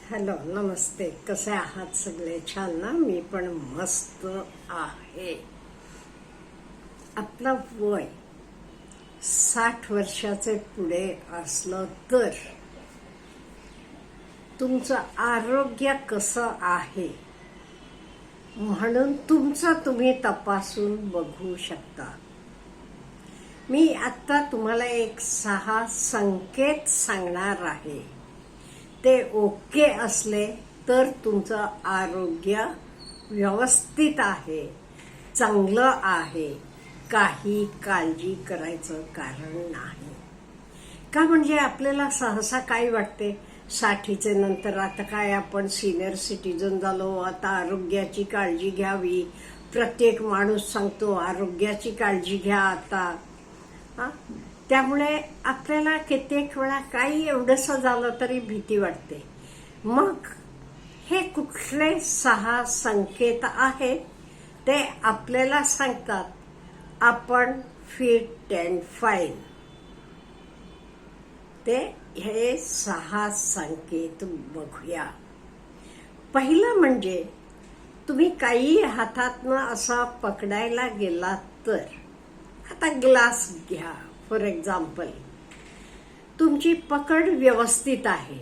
Hello, नमस्ते. कसे आहात सगळे? छान ना? मी पण मस्त आहे. आपलं वय 60 वर्षाचे पुढे असलं तर तुमचं आरोग्य कसं आहे म्हणून तुमचं तुम्ही तपासून बघू शकता. मी आता तुम्हाला एक 6 संकेत सांगणार आहे. ते ओके असले तर तुमचं आरोग्य व्यवस्थित आहे, चांगलं आहे, काही काळजी करायचं कारण नाही. का म्हणजे आपल्याला सहसा काय वाटते, 60चे नंतर आता काय आपण सिनियर सिटीजन झालो, आता आरोग्याची काळजी घ्यावी. प्रत्येक माणूस सांगतो आरोग्याची काळजी घ्या आता. त्यामुळे आपल्याला कित्येक वेळा काही एवढंसं झालं तरी भीती वाटते. मग हे कुठले 6 संकेत आहेत ते आपल्याला सांगतात आपण फिट अँड फाईन. ते हे 6 संकेत बघूया. पहिलं म्हणजे तुम्ही काही हातातनं असा पकडायला गेलात तर, आता ग्लास घ्या फॉर एक्झाम्पल, तुमची पकड व्यवस्थित आहे.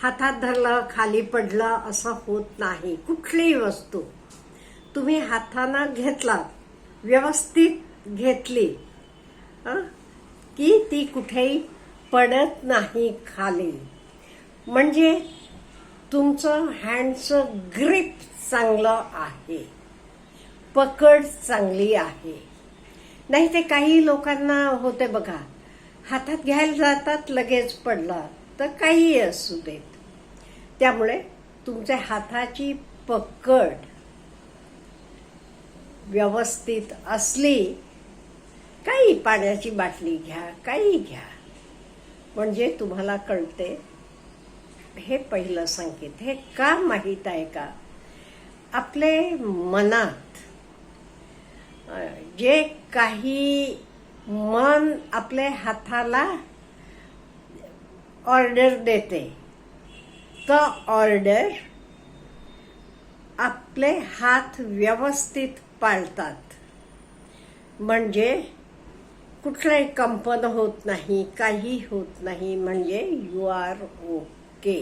हातात धरलं खाली पडलं असं होत नाही. कुठलीही वस्तू तुम्ही हातानं घेतला, व्यवस्थित घेतली की ती कुठेही पडत नाही खाली. म्हणजे तुमचं हँडचं ग्रिप चांगलं आहे, पकड चांगली आहे. नाही ते काही लोकांना होते बघा, हातात घ्यायला जातात लगेच पडला, तर काही असू देत. त्यामुळे तुमच्या हाताची पकड व्यवस्थित असली, काही पाण्याची बाटली घ्या, काही घ्या, म्हणजे तुम्हाला कळते. हे पहिलं संकेत. हे का माहीत आहे का? आपले मनात जे काही मन आपल्या हाताला ऑर्डर देते, तर ऑर्डर आपले हात व्यवस्थित पाळतात. म्हणजे कुठलाही कंपन होत नाही, काही होत नाही. म्हणजे यू आर ओके.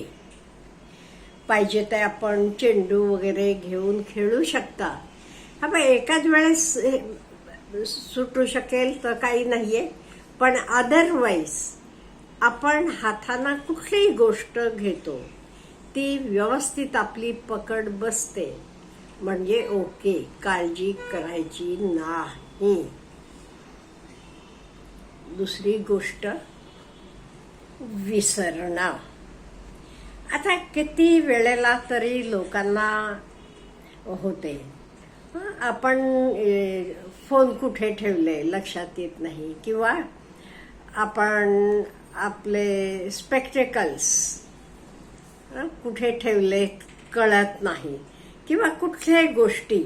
पाहिजे ते आपण चेंडू वगैरे घेऊन खेळू शकता. हा एकाच वेळेस सुटू शकेल तर काही नाहीये, पण अदरवाईज आपण हाताना कुठलीही गोष्ट घेतो ती व्यवस्थित आपली पकड बसते, म्हणजे ओके, काळजी करायची नाही. दुसरी गोष्ट, विसरणं. आता किती वेळेला तरी लोकांना होते, आपण फोन कुठे ठेवले लक्षात येत नाही, किंवा आपण आपले स्पेक्टेकल्स कुठे ठेवले कळत नाही, किंवा कुठल्याही गोष्टी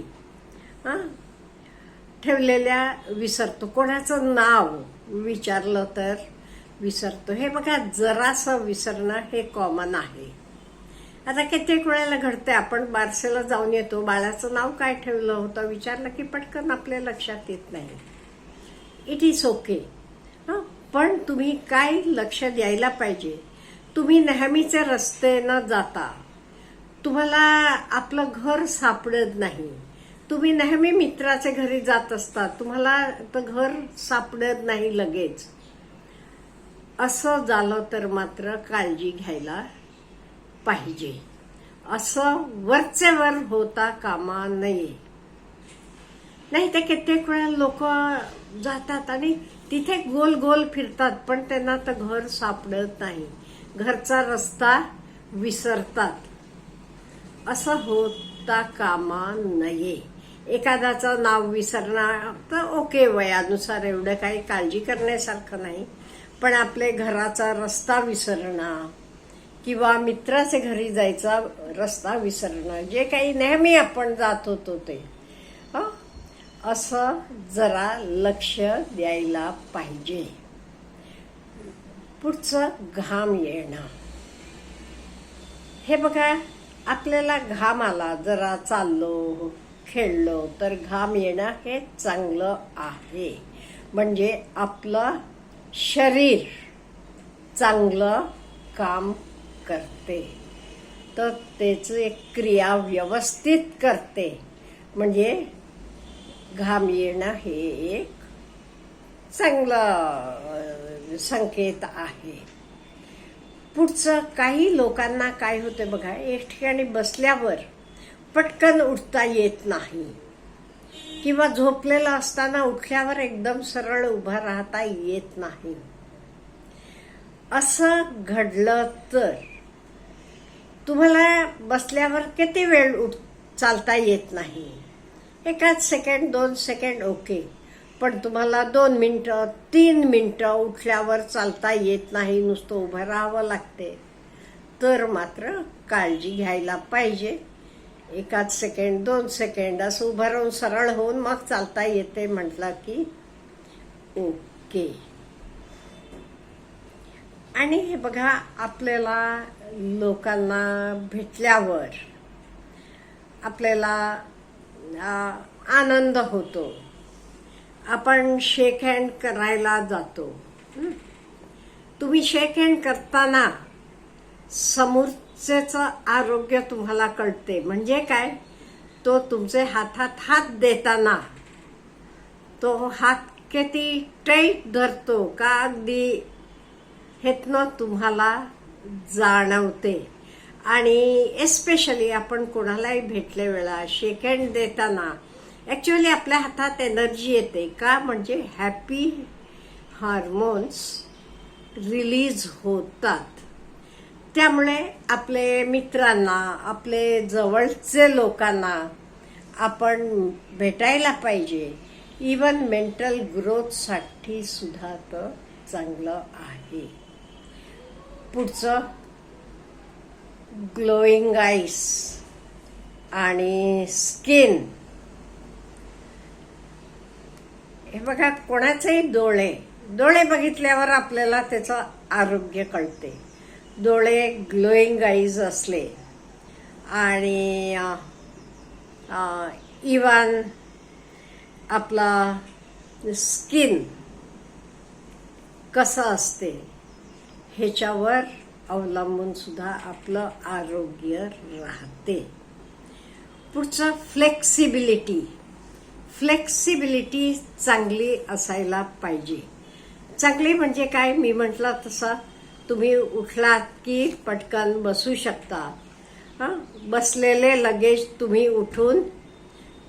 ठेवलेल्या विसरतो. कोणाचं नाव विचारलं तर विसरतो. हे बघा, जरासं विसरणं हे कॉमन आहे. आता कित्येक वेळेला घडते, आपण बारसेला जाऊन येतो, बाळाचं नाव काय ठेवलं होतं विचारलं की पटकन आपल्या लक्षात येत नाही. It is okay. पण तुम्ही काय लक्ष द्यायला पाहिजे, तुम्ही नेहमीचे रस्ते न जाता तुम्हाला आपलं घर सापडत नाही, तुम्ही नेहमी मित्राच्या घरी जात असता, तुम्हाला तर घर सापडत नाही लगेच, असं झालं तर मात्र काळजी घ्यायला पाहिजे. असं वरचेवर होता कामा नये. नाही तर कित्येक वेळा लोक जातात आणि तिथे गोल गोल फिरतात, पण त्यांना तर घर सापडत नाही, घरचा रस्ता विसरतात. असं होता कामा नये. एखाद्याचं नाव विसरणं तर ओके, वयानुसार एवढं काही काळजी करण्यासारखं नाही. पण आपले घराचा रस्ता विसरणं किंवा मित्राचे घरी जायचा रस्ता विसरणं, जे काही नेहमी आपण जात होतो ते, असं जरा लक्ष द्यायला पाहिजे. पुढचं, घाम येणं. हे बघा, आपल्याला घाम आला, जरा चाललो खेळलो तर घाम येणं हे चांगलं आहे. म्हणजे आपलं शरीर चांगलं काम करते, तर त्याची क्रिया व्यवस्थित करते. म्हणजे घाम येणं हे एक चांगलं संकेत आहे. पुढचं, काही लोकांना काय होते बघा, एक ठिकाणी बसल्यावर पटकन उठता येत नाही, किंवा झोपलेलं असताना उठल्यावर एकदम सरळ उभा राहता येत नाही. असं घडलं तर तुम्हाला बसल्यावर किती वेळ चालता येत नाही, 1 सेकंड 2 सेकंड ओके, पण तुम्हाला 2 मिनिटं 3 मिनिटं उठल्यावर चालता येत नाही, नुसतं उभं राहावं लागते, तर मात्र काळजी घ्यायला पाहिजे. 1 सेकंड 2 सेकंड असं उभं राहून सरळ होऊन मग चालता येते म्हटलं की ओके. आणि हे बघा, आपल्याला लोकांना भेटल्यावर आपल्याला आनंद होतो, आपण शेक हँड करायला जातो. तुम्ही शेक हँड करताना समोरच्याचं आरोग्य तुम्हाला कळते. म्हणजे काय, तो तुमचे हातात हात देताना तो हात किती टाईट धरतो का अगदी हेतनं तुम्हाला जाणवते. आणि एस्पेशली आपण कोणालाही भेटले वेळा शेक हँड देताना ॲक्च्युअली आपल्या हातात एनर्जी येते का, म्हणजे हॅपी हार्मोन्स रिलीज होतात. त्यामुळे आपले मित्रांना, आपले जवळचे लोकांना आपण भेटायला पाहिजे. इवन मेंटल ग्रोथसाठी सुद्धा तर चांगलं आहे. पुढचं, ग्लोईंग आईस आणि स्किन. हे बघा, कोणाचेही डोळे बघितल्यावर आपल्याला त्याचं आरोग्य कळते. डोळे ग्लोईंग आईज असले आणि इवन आपला स्किन कसं असते ह्याच्यावर अवलंबून सुद्धा आपलं आरोग्य राहते. पुढचं, फ्लेक्सिबिलिटी चांगली असायला पाहिजे. चांगली म्हणजे काय, मी म्हटलं तसं तुम्ही उठलात की पटकन बसू शकता. बसलेले लगेच तुम्ही उठून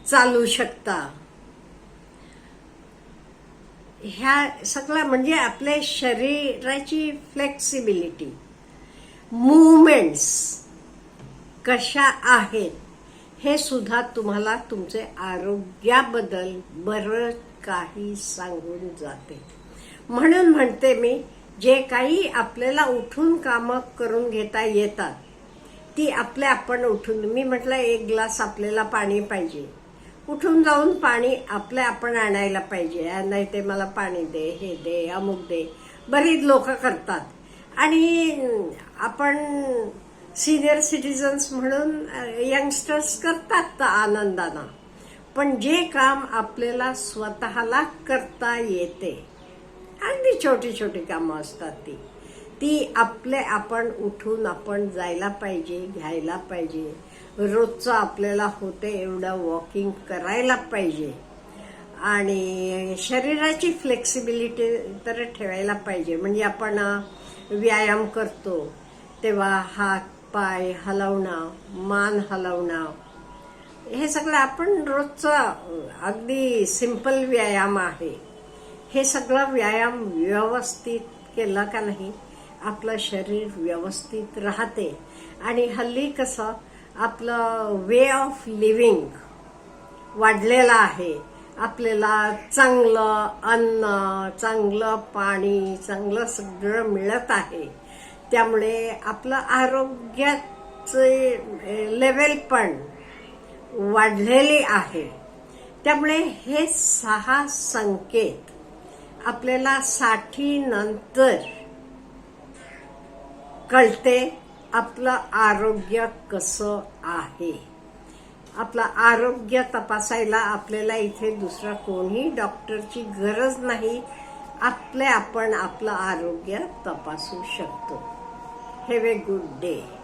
चालू शकता. ह्या सगळं म्हणजे आपल्या शरीराची फ्लेक्सिबिलिटी, मूवमेंट्स कशा आहेत हे सुद्धा तुम्हाला तुमचे आरोग्याबद्दल बरंच काही सांगून जाते. म्हणून म्हणते मी, जे काही आपल्याला उठून कामं करून घेता येतात ती आपण उठून, मी म्हटलं 1 ग्लास आपल्याला पाणी पाहिजे, उठून जाऊन पाणी आपण आणायला पाहिजे. नाही ते मला पाणी दे, हे दे, अमुक दे, बरीच लोक करतात. आणि आपण सिनियर सिटीजन्स म्हणून यंगस्टर्स करतात आनंदानं, पण जे काम आपल्याला स्वतःला करता येते, अगदी छोटी छोटी कामं असतात ती आपण उठून आपण जायला पाहिजे, घ्यायला पाहिजे. रोजचं आपल्याला होते एवढं वॉकिंग करायला पाहिजे. आणि शरीराची फ्लेक्सिबिलिटी तर ठेवायला पाहिजे. म्हणजे आपण व्यायाम करतो तेव्हा हात पाय हलवणं, मान हलवणं, हे सगळं आपण रोजचं अगदी सिंपल व्यायाम आहे. हे सगळं व्यायाम व्यवस्थित केलं का नाही आपलं शरीर व्यवस्थित राहते. आणि हल्ली कसं आपलं वे ऑफ लिव्हिंग वाढलेलं आहे. आपल्याला चांगलं अन्न, चांगलं पाणी, चांगलं सगळं मिळत आहे. त्यामुळे आपलं आरोग्याचे लेवल पण वाढलेली आहे. त्यामुळे हे 6 संकेत आपल्याला 60 नंतर कळते आपलं आरोग्य कसं आहे. आपलं आरोग्य तपासायला आपल्याला इथे दुसरा कोणी डॉक्टरची गरज नाही. आपण आपलं आरोग्य तपासू शकतो. Have a good day.